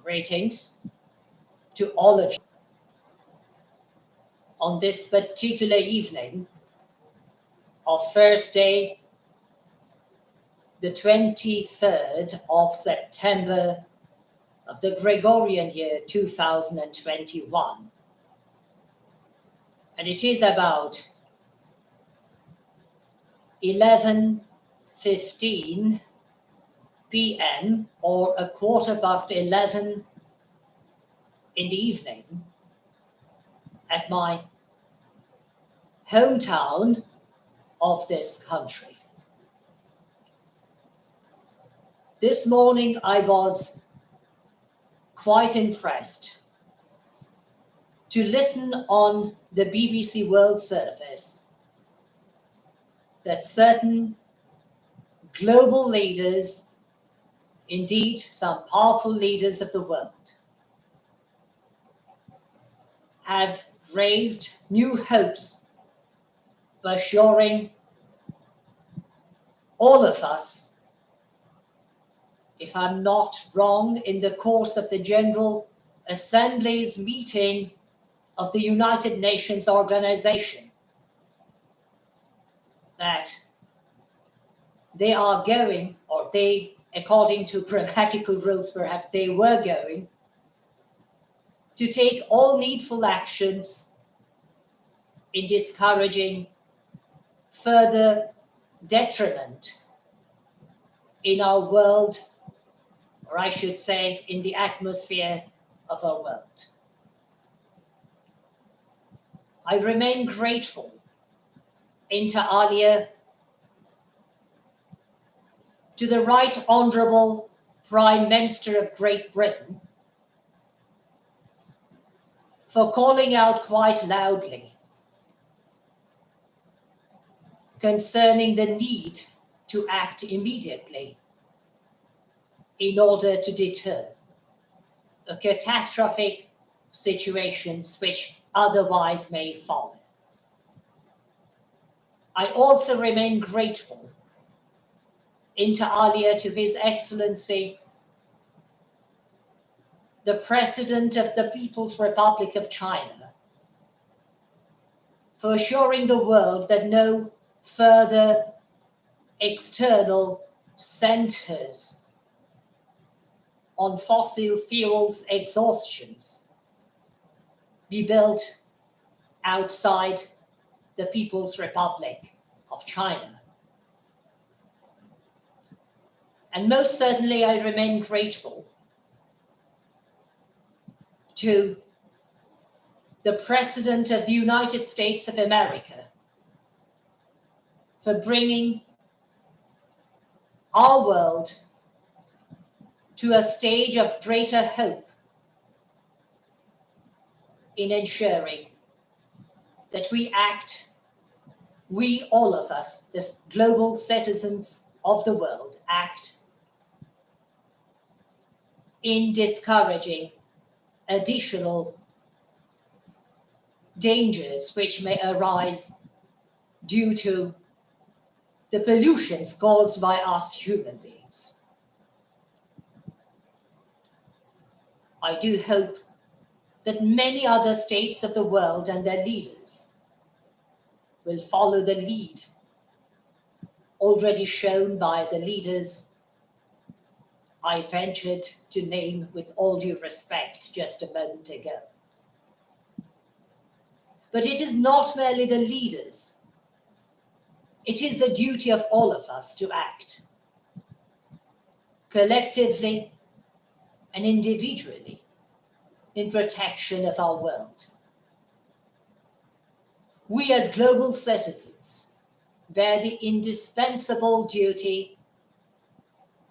Greetings to all of you on this particular evening of Thursday, the 23rd of September of the Gregorian year 2021. And it is about 11:15 p.m. or a 11:15 in the evening at my hometown of this country. This morning I was quite impressed to listen on the BBC World Service that certain global leaders, indeed some powerful leaders of the world, have raised new hopes by assuring all of us, if I'm not wrong, in the course of the General Assembly's meeting of the United Nations Organization, that they are going, or they, according to grammatical rules perhaps, they were going to take all needful actions in discouraging further detriment in our world, or I should say, in the atmosphere of our world. I remain grateful inter alia to the Right Honourable Prime Minister of Great Britain for calling out quite loudly concerning the need to act immediately in order to deter catastrophic situations which otherwise may follow. I also remain grateful inter alia to His Excellency the President of the People's Republic of China for assuring the world that no further external centers on fossil fuels exhaustions be built outside the People's Republic of China. And most certainly I remain grateful to the President of the United States of America for bringing our world to a stage of greater hope in ensuring that we act, we, all of us, the global citizens of the world, act in discouraging additional dangers which may arise due to the pollutions caused by us human beings. I do hope that many other states of the world and their leaders will follow the lead already shown by the leaders I ventured to name with all due respect just a moment ago. But it is not merely the leaders. It is the duty of all of us to act collectively and individually in protection of our world. We as global citizens bear the indispensable duty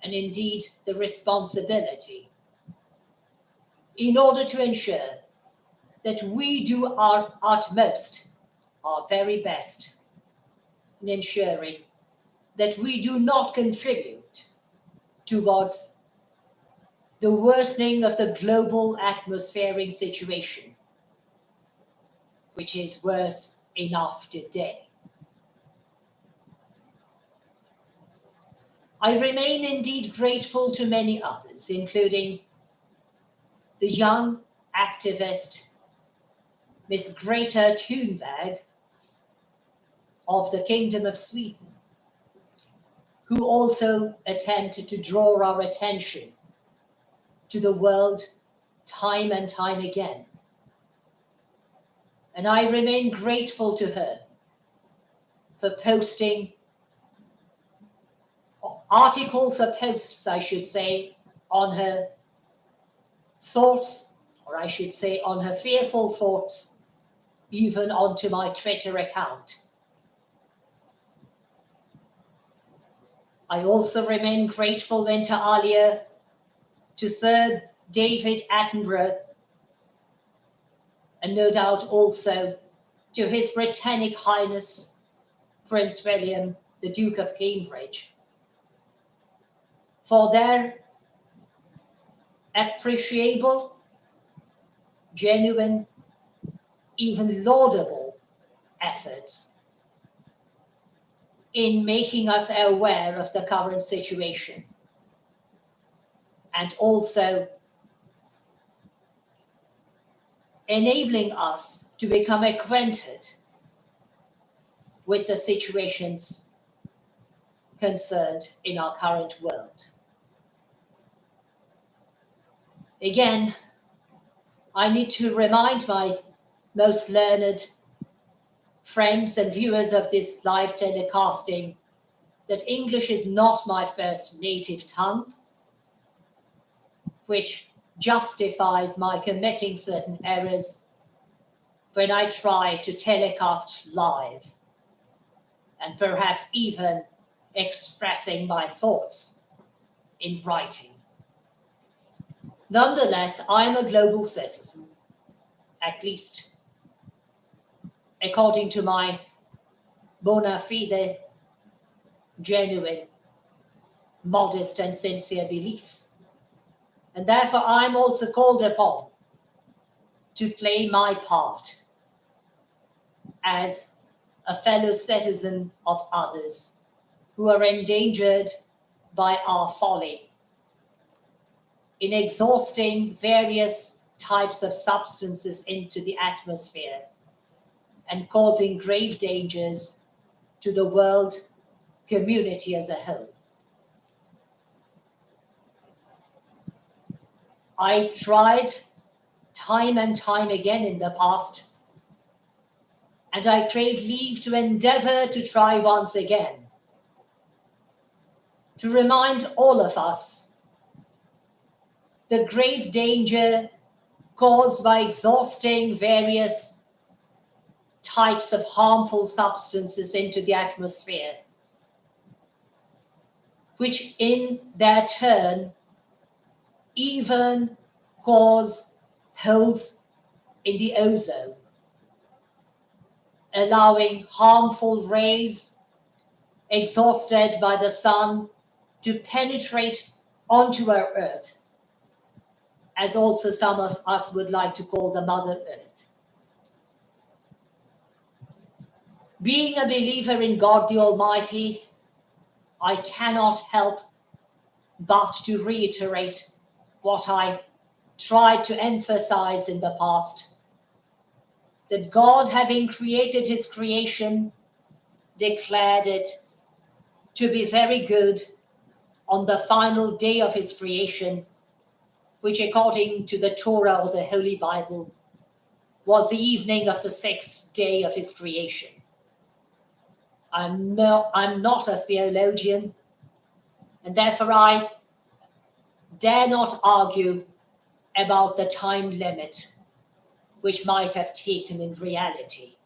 and indeed the responsibility in order to ensure that we do our utmost, our very best, in ensuring that we do not contribute towards the worsening of the global atmospheric situation, which is worse enough today. I remain indeed grateful to many others, including the young activist Miss Greta Thunberg of the Kingdom of Sweden, who also attempted to draw our attention to the world time and time again. And I remain grateful to her for posting articles or posts, I should say, on her thoughts, or I should say on her fearful thoughts, even onto my Twitter account. I also remain grateful inter alia to Sir David Attenborough, and no doubt also to His Britannic Highness Prince William, the Duke of Cambridge, for their appreciable, genuine, even laudable efforts in making us aware of the current situation, and also enabling us to become acquainted with the situations concerned in our current world. Again, I need to remind my most learned friends and viewers of this live telecasting that English is not my first native tongue, which justifies my committing certain errors when I try to telecast live, and perhaps even expressing my thoughts in writing. Nonetheless, I'm a global citizen, at least according to my bona fide, genuine, modest and sincere belief. And therefore, I'm also called upon to play my part as a fellow citizen of others who are endangered by our folly in exhausting various types of substances into the atmosphere and causing grave dangers to the world community as a whole. I tried time and time again in the past, and I crave leave to endeavor to try once again, to remind all of us the grave danger caused by exhausting various types of harmful substances into the atmosphere, which in their turn even cause holes in the ozone, allowing harmful rays exhausted by the sun to penetrate onto our Earth, as also some of us would like to call the Mother Earth. Being a believer in God the Almighty, I cannot help but to reiterate what I tried to emphasize in the past, that God, having created his creation, declared it to be very good on the final day of his creation, which according to the Torah or the Holy Bible was the evening of the sixth day of his creation. I'm not a theologian, and therefore I dare not argue about the time limit which might have taken in reality.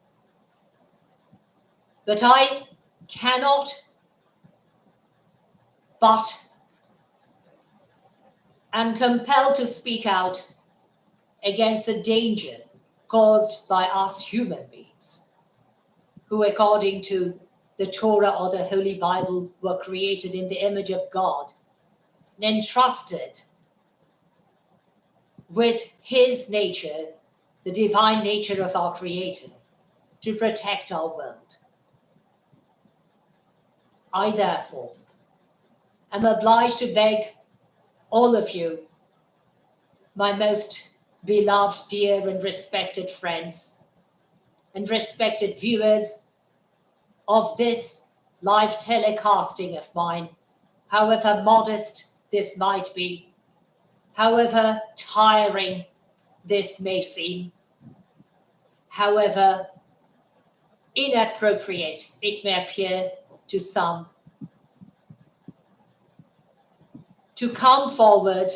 But I cannot but am compelled to speak out against the danger caused by us human beings, who according to the Torah or the Holy Bible were created in the image of God and entrusted with his nature, the divine nature of our Creator, to protect our world. I therefore am obliged to beg all of you my most beloved, dear, and respected friends, and respected viewers of this live telecasting of mine, however modest this might be, however tiring this may seem, however inappropriate it may appear to some, to come forward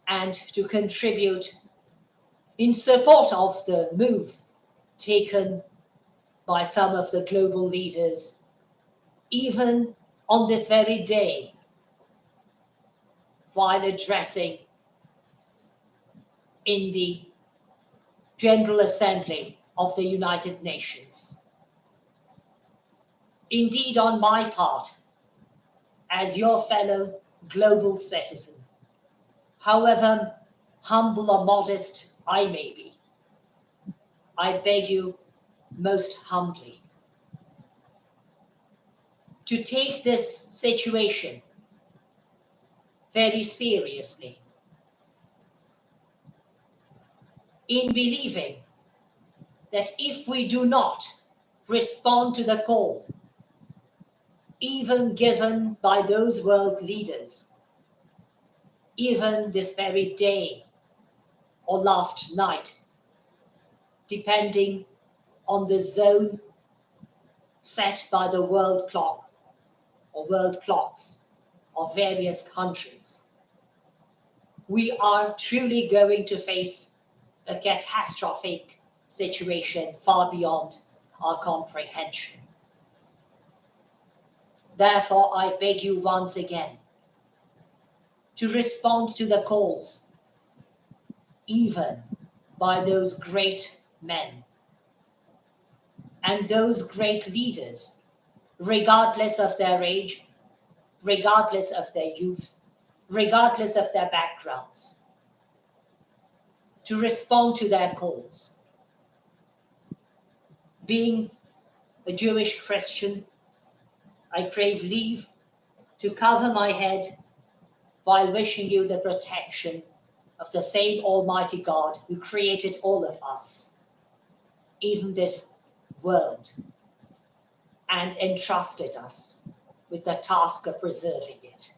and to contribute in support of the move taken by some of the global leaders, even on this very day, while addressing in the General Assembly of the United Nations. Indeed, on my part, as your fellow global citizen, however humble or modest I may be, I beg you most humbly to take this situation very seriously, in believing that if we do not respond to the call, even given by those world leaders, even this very day or last night, depending on the zone set by the world clock or world clocks of various countries, we are truly going to face a catastrophic situation far beyond our comprehension. Therefore, I beg you once again to respond to the calls, even by those great men and those great leaders, regardless of their age, regardless of their youth, regardless of their backgrounds, to respond to their calls. Being a Jewish Christian, I crave leave to cover my head while wishing you the protection of the same Almighty God who created all of us, even this world, and entrusted us with the task of preserving it.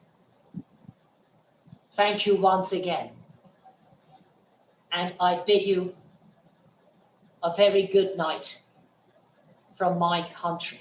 Thank you once again, and I bid you a very good night from my country.